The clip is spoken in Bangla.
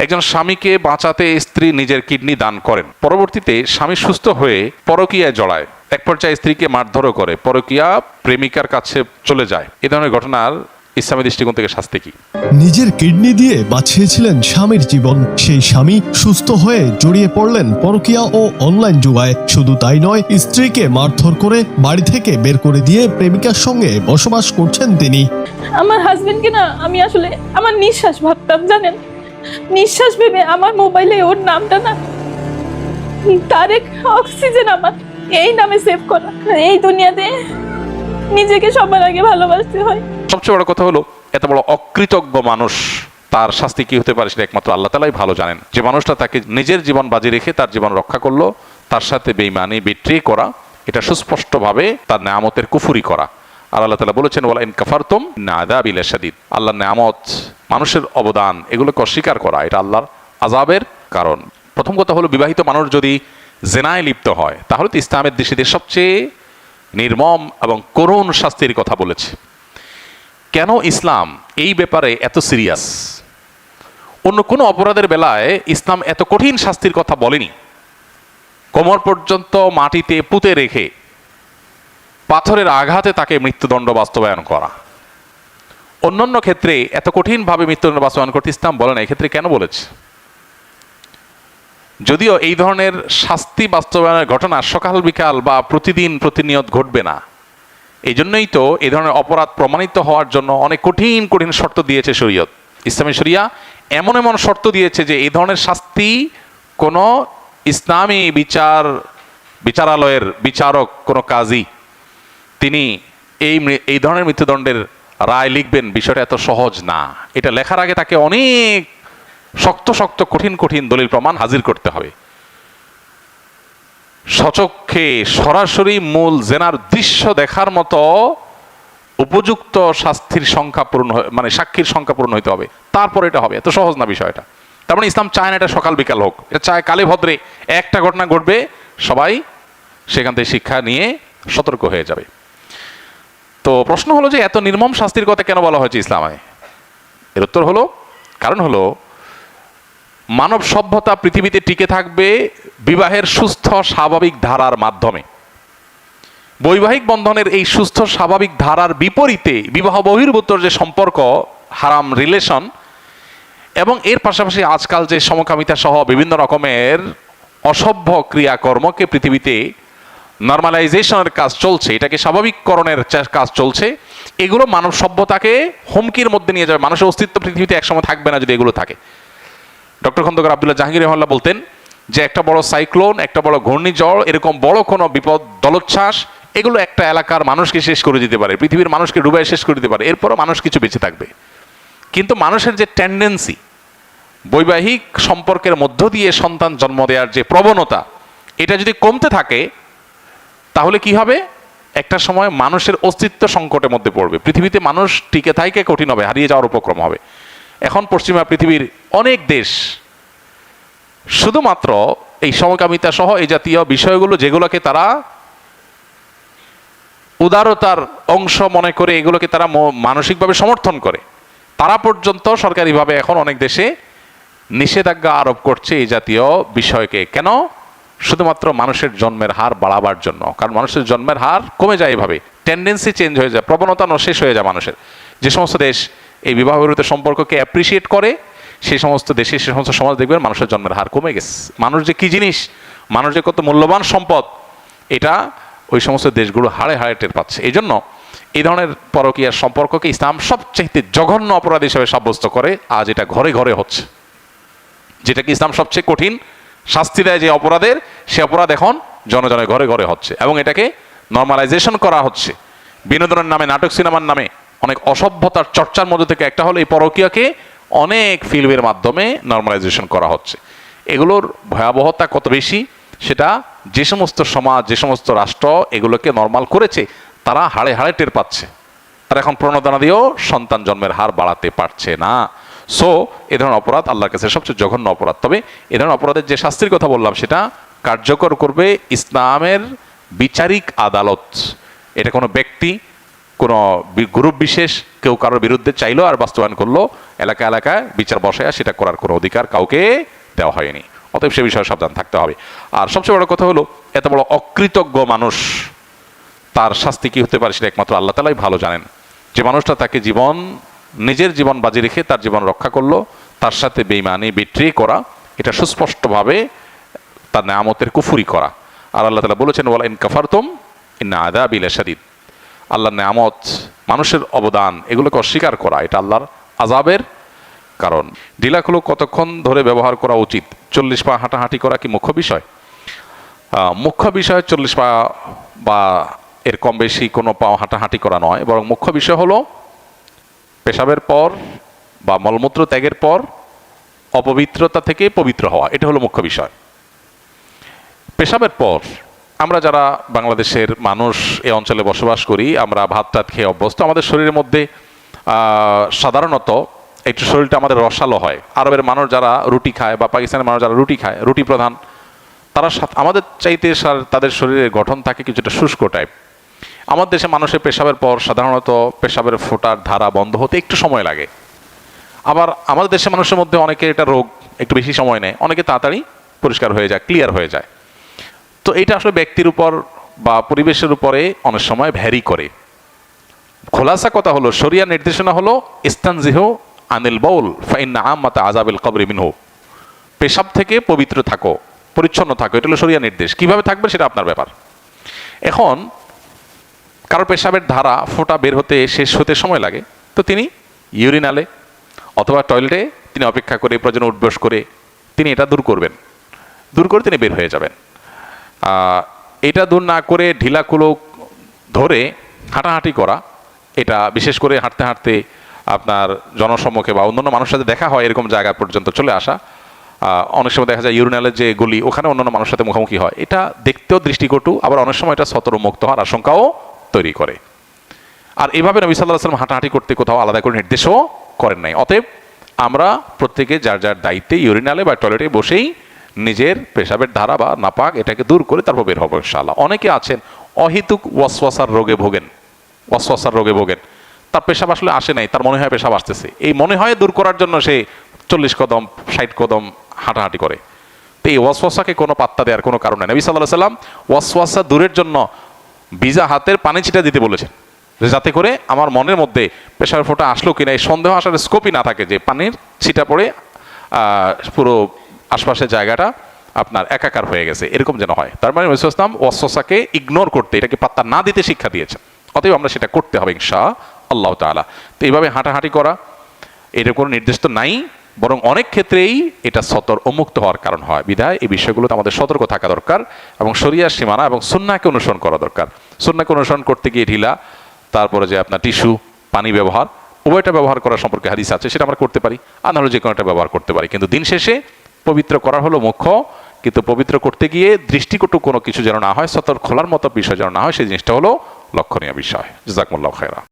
একজন স্বামীকে বাঁচাতে স্ত্রী নিজের কিডনি দান করেন, পরবর্তীতে স্বামী সুস্থ হয়ে পরকীয়ায় জড়ায়, এক পর্যায়ে স্ত্রীকে মারধরও করে, পরকীয়া প্রেমিকার কাছে চলে যায়। এ ধরনের ঘটনার ইসলামী দৃষ্টিকোণ থেকে শাস্তি কি? নিজের কিডনি দিয়ে বাঁচিয়েছিলেন স্বামীর জীবন, সেই স্বামী সুস্থ হয়ে জড়িয়ে পড়লেন পরকীয়া ও অনলাইন জুয়ায়। শুধু তাই নয়, স্ত্রীকে মারধর করে বাড়ি থেকে বের করে দিয়ে প্রেমিকার সঙ্গে বসবাস করছেন তিনি। আমার হাজবেন্ডকে না আমি আসলে আমার নিঃশ্বাস ভাবতাম, জানেন, নিঃশ্বাস ভেবে আমার মোবাইলে ওর নামটা না তারেক অক্সিজেন আমার এই নামে সেভ করা। এই দুনিয়াতে নিজেকে সবার আগে ভালোবাসতে হয়। সবচেয়ে বড় কথা হলো, এত বড় অকৃতজ্ঞ মানুষ, তার শাস্তি কি হতে পারে সেটা একমাত্র আল্লাহ তাআলাই ভালো জানেন। যে মানুষটা তাকে নিজের জীবন বাজি রেখে তার জীবন রক্ষা করলো, তার সাথে বেঈমানি বিট্রে করা, এটা সুস্পষ্টভাবে তার নেয়ামতের কুফরি করা। আর আল্লাহ তাআলা বলেছেন, ওয়ালা ইন কাফারতুম ইন্না আযাবি লাশাদীদ। আল্লাহর নেয়ামত, মানুষের অবদান, এগুলোকে অস্বীকার করা এটা আল্লাহর আযাবের কারণ। প্রথম কথা হলো, বিবাহিত মানুষ যদি জেনায় লিপ্ত হয় তাহলে তো ইসলামের দৃষ্টিতে সবচেয়ে নির্মম এবং করুণ শাস্তির কথা বলেছে। কেন ইসলাম এই ব্যাপারে এত সিরিয়াস? অন্য কোনো অপরাধের বেলায় ইসলাম এত কঠিন শাস্তির কথা বলেনি। কোমর পর্যন্ত মাটিতে পুঁতে রেখে পাথরের আঘাতে তাকে মৃত্যুদণ্ড বাস্তবায়ন করা, অন্যান্য ক্ষেত্রে এত কঠিনভাবে মৃত্যুদণ্ড বাস্তবায়ন করতে ইসলাম বলে না। এক্ষেত্রে কেন বলেছে? যদিও এই ধরনের শাস্তি বাস্তবায়নের ঘটনা সকাল বিকাল বা প্রতিদিন প্রতিনিয়ত ঘটবে না, এই জন্যই তো এই ধরনের অপরাধ প্রমাণিত হওয়ার জন্য অনেক কঠিন কঠিন শর্ত দিয়েছে শরীয়ত। ইসলামী শরিয়া এমন এমন শর্ত দিয়েছে যে এই ধরনের শাস্তি কোনো ইসলামী বিচারালয়ের বিচারক, কোনো কাজী, তিনি এই ধরনের মৃত্যুদণ্ডের রায় লিখবেন, বিষয়টা এত সহজ না। এটা লেখার আগে তাকে অনেক শক্ত শক্ত কঠিন কঠিন দলিল প্রমাণ হাজির করতে হবে। সচক্ষে সরাসরি মূল জেনার দৃশ্য দেখার মতো উপযুক্ত শাস্তির সংখ্যা পূর্ণ, মানে সাক্ষীর সংখ্যা পূর্ণ হইতে হবে, তারপর এটা হবে। এত সহজ না বিষয়টা। তার মানে ইসলাম চায় না এটা সকাল বিকাল হোক, এটা চায় কালে ভদ্রে একটা ঘটনা ঘটবে, সবাই সেখান থেকে শিক্ষা নিয়ে সতর্ক হয়ে যাবে। তো প্রশ্ন হলো যে এত নির্মম শাস্তির কথা কেন বলা হয়েছে ইসলামে? এর উত্তর হলো, কারণ হলো, মানব সভ্যতা পৃথিবীতে টিকে থাকবে বিবাহের সুস্থ স্বাভাবিক ধারার মাধ্যমে। বৈবাহিক বন্ধনের এই সুস্থ স্বাভাবিক ধারার বিপরীতে বিবাহ বহির্ভূত যে সম্পর্ক, হারাম রিলেশন, এবং এর পাশাপাশি আজকাল যে সমকামিতা সহ বিভিন্ন রকমের অসভ্য ক্রিয়াকর্মকে পৃথিবীতে নর্মালাইজেশনের কাজ চলছে, এটাকে স্বাভাবিককরণের কাজ চলছে, এগুলো মানব সভ্যতাকে হুমকির মধ্যে নিয়ে যাবে। মানুষের অস্তিত্ব পৃথিবীতে একসময় থাকবে না যদি এগুলো থাকে। ডক্টর খন্দকার আব্দুল্লাহ জাহাঙ্গীর রহমাল্লাহ বলতেন যে একটা বড় সাইক্লোন, একটা বড় ঘূর্ণিঝড়, এরকম বড় কোনো বিপদ, দলোচ্ছ্বাস, এগুলো একটা এলাকার মানুষকে শেষ করে দিতে পারে, পৃথিবীর মানুষকে ডুবাই শেষ করে দিতে পারে, এরপরও মানুষ কিছু বেঁচে থাকবে। কিন্তু মানুষের যে টেন্ডেন্সি, বৈবাহিক সম্পর্কের মধ্য দিয়ে সন্তান জন্ম দেওয়ার যে প্রবণতা, এটা যদি কমতে থাকে তাহলে কি হবে? একটা সময় মানুষের অস্তিত্ব সংকটের মধ্যে পড়বে, পৃথিবীতে মানুষ টিকে থাইকে কঠিন হবে, হারিয়ে যাওয়ার উপক্রম হবে। এখন পশ্চিমা পৃথিবীর অনেক দেশ শুধুমাত্র এই সমকামিতা সহ এই জাতীয় বিষয়গুলো, যেগুলোকে তারা উদারতার অংশ মনে করে, এগুলোকে তারা মানসিকভাবে সমর্থন করে, তারা পর্যন্ত সরকারিভাবে এখন অনেক দেশে নিষেধাজ্ঞা আরোপ করছে এই জাতীয় বিষয়কে। কেন? শুধুমাত্র মানুষের জন্মের হার বাড়াবার জন্য। কারণ মানুষের জন্মের হার কমে যায়, এভাবে টেন্ডেন্সি চেঞ্জ হয়ে যায়, প্রবণতা শেষ হয়ে যায় মানুষের। যে সমস্ত দেশ এই বিবাহ বিরোধী সম্পর্ককে অ্যাপ্রিসিয়েট করে, সেই সমস্ত দেশে, সেই সমস্ত সমাজ দেখবেন মানুষের জন্মের হার কমে গেছে। মানুষ যে কি জিনিস, মানুষ যে কত মূল্যবান সম্পদ, এটা ওই সমস্ত দেশগুলো হাড়ে হাড়ে টের পাচ্ছে। এই জন্য এই ধরনের পরকীয়ার সম্পর্ককে ইসলাম সবচেয়ে জঘন্য অপরাধ হিসেবে সাব্যস্ত করে। আজ এটা ঘরে ঘরে হচ্ছে, যেটাকে ইসলাম সবচেয়ে কঠিন শাস্তি দেয় যে অপরাধের, সে অপরাধ এখন জনজনে ঘরে ঘরে হচ্ছে, এবং এটাকে নর্মালাইজেশন করা হচ্ছে বিনোদনের নামে, নাটক সিনেমার নামে। অনেক অসভ্যতার চর্চার মধ্যে থেকে একটা হলো এই পরকীয়াকে অনেক ফিল্মের মাধ্যমে নর্মালাইজেশন করা হচ্ছে। এগুলোর ভয়াবহতা কত বেশি সেটা যে সমস্ত সমাজ, যে সমস্ত রাষ্ট্র এগুলোকে নর্মাল করেছে, তারা হাড়ে হাড়ে টের পাচ্ছে। তারা এখন প্রণোদনা দিয়েও সন্তান জন্মের হার বাড়াতে পারছে না। সো এ ধরনের অপরাধ আল্লাহর কাছে সবচেয়ে জঘন্য অপরাধ। তবে এ ধরনের অপরাধের যে শাস্তির কথা বললাম, সেটা কার্যকর করবে ইসলামের বিচারিক আদালত। এটা কোনো ব্যক্তি, কোনো গ্রুপ বিশেষ কেউ কারোর বিরুদ্ধে চাইলো আর বাস্তবায়ন করলো, এলাকায় বিচার বসায় সেটা করার কোনো অধিকার কাউকে দেওয়া হয়নি। অতএব সে বিষয়ে সাবধান থাকতে হবে। আর সবচেয়ে বড় কথা হলো, এত বড় অকৃতজ্ঞ মানুষ, তার শাস্তি কি হতে পারে সেটা একমাত্র আল্লাহ তাআলাই ভালো জানেন। যে মানুষটা তাকে নিজের জীবন বাজি রেখে তার জীবন রক্ষা করলো, তার সাথে বেঈমানি বিট্রে করা, এটা সুস্পষ্টভাবে তার নেয়ামতের কুফরি করা। আর আল্লাহ তাআলা বলেছেন, ওয়ালা ইন কাফারতুম ইন্না আযাবি লাশাদীদ। আল্লাহর নেয়ামত, মানুষের অবদান, এগুলোকে অস্বীকার করা এটা আল্লাহর আযাবের কারণ। ঢিলাখুলো কতক্ষণ ধরে ব্যবহার করা উচিত? 40 পা হাঁটাহাঁটি করা কি মুখ্য বিষয়? মুখ্য বিষয় 40 পা বা এর কম বেশি কোনো পা হাঁটাহাঁটি করা নয়, বরং মুখ্য বিষয় হলো পেশাবের পর বা মলমূত্র ত্যাগের পর অপবিত্রতা থেকে পবিত্র হওয়া, এটা হলো মুখ্য বিষয়। পেশাবের পর আমরা যারা বাংলাদেশের মানুষ এই অঞ্চলে বসবাস করি, আমরা ভাত টাত খেয়ে অভ্যস্ত, আমাদের শরীরের মধ্যে সাধারণত একটু শরীরটা আমাদের রসালো হয়। আরবের মানুষ যারা রুটি খায় বা পাকিস্তানের মানুষ যারা রুটি খায়, রুটি প্রধান, তারা আমাদের চাইতে তাদের শরীরের গঠন থাকে কিছুটা শুষ্ক টাইপ। আমাদের দেশে মানুষের পেশাবের পর সাধারণত পেশাবের ফোটার ধারা বন্ধ হতে একটু সময় লাগে। আবার আমাদের দেশের মানুষের মধ্যে অনেকে এটা রোগ একটু বেশি সময় নেয়, অনেকে তাড়াতাড়ি পরিষ্কার হয়ে যায়, ক্লিয়ার হয়ে যায়। তো এটা আসলে ব্যক্তির উপর বা পরিবেশের উপরে অনেক সময় ভ্যারি করে। খোলাসা কথা হলো, শরিয়া নির্দেশনা হলো ইস্তানজিহু আনিল বাউল ফাইন্না আম্মাতা আযাবিল কবরি মিনহু। পেশাব থেকে পবিত্র থাকো, পরিচ্ছন্ন থাকো, এটা হলো শরিয়া নির্দেশ। কিভাবে থাকবে সেটা আপনার ব্যাপার। এখন কারো পেশাবের ধারা ফোঁটা বের হতে শেষ হতে সময় লাগে, তো তিনি ইউরিনালে অথবা টয়লেটে তিনি অপেক্ষা করে প্রয়োজন উঠবস করে তিনি এটা দূর করবেন, দূর করে তিনি বের হয়ে যাবেন। এটা দূর না করে ঢিলাকুলো ধরে হাঁটাহাঁটি করা, এটা বিশেষ করে হাঁটতে হাঁটতে আপনার জনসম্মুখে বা অন্যান্য মানুষের সাথে দেখা হয় এরকম জায়গা পর্যন্ত চলে আসা, অনেক সময় দেখা যায় ইউরিনালের যে গলি ওখানে অন্যান্য মানুষের সাথে মুখোমুখি হয়, এটা দেখতেও দৃষ্টিকটু, আবার অনেক সময় এটা সতর্কমুক্ত হওয়ার আশঙ্কাও তৈরি করে। আর এভাবে নবী সাল্লাল্লাহু আলাইহি ওয়াসাল্লাম হাঁটাহাঁটি করতে কোথাও আলাদা করে নির্দেশও করেন নাই। অতএব আমরা প্রত্যেকে যার যার দায়িত্বে ইউরিনালে বা টয়লেটে বসেই নিজের পেশাবের ধারা বা নাপাক এটাকে দূর করে তারপর বের হবো ইনশাআল্লাহ। অনেকে আছেন অহেতুক ওয়াসওয়াসার রোগে ভোগেন, তার পেশাব আসলে আসে নাই, তার মনে হয় পেশাব আসতেছে, এই মনে হয় দূর করার জন্য সে 40 কদম 60 কদম হাঁটাহাঁটি করে। তো এই ওয়াসওয়াসাকে কোনো পাত্তা দেওয়ার কোনো কারণ নেই। নবী সাল্লাল্লাহু আলাইহি ওয়াসাল্লাম ওয়াসওয়াসা দূরের জন্য ভিজা হাতের পানি ছিটা দিতে বলেছেন, যাতে করে আমার মনের মধ্যে পেশাবের ফোঁটা আসলো কিনা এই সন্দেহ আসার স্কোপই না থাকে, যে পানির ছিটা পড়ে পুরো আশপাশের জায়গাটা আপনার একাকার হয়ে গেছে, এরকম যেন হয়। তার মানে নবী সাল্লাল্লাহু আলাইহি ওয়াসাল্লাম ওয়াসওয়াসাকে ইগনোর করতে, এটাকে পাত্তা না দিতে শিক্ষা দিয়েছেন। অতএব আমরা সেটা করতে হবে ইনশাআল্লাহ তাআলা। তো এইভাবে হাঁটাহাঁটি করা এটার কোনো নির্দেশ তো নাই, বরং অনেক ক্ষেত্রেই এটা উন্মুক্ত হওয়ার কারণ হয়। বিধায় এই বিষয়গুলোতে আমাদের সতর্ক থাকা দরকার এবং শরিয়ার সীমানা এবং সুন্নাহকে অনুসরণ করা দরকার। সুন্নাহকে অনুসরণ করতে গিয়ে ঢিলা, তারপরে যে আপনার টিস্যু, পানি ব্যবহার, উভয়টা ব্যবহার করা সম্পর্কে হাদিস আছে, সেটা আমরা করতে পারি, আর নাহলে যে কোনো একটা ব্যবহার করতে পারি। কিন্তু দিন শেষে পবিত্র করা হলো মুখ্য, কিন্তু পবিত্র করতে গিয়ে দৃষ্টিকটু কোনো কিছু যেন না হয়, সতর্ক খোলার মতো বিষয় যেন না হয়, সেই জিনিসটা হলো লক্ষণীয় বিষয়। জাযাকুমুল্লাহু খায়রা।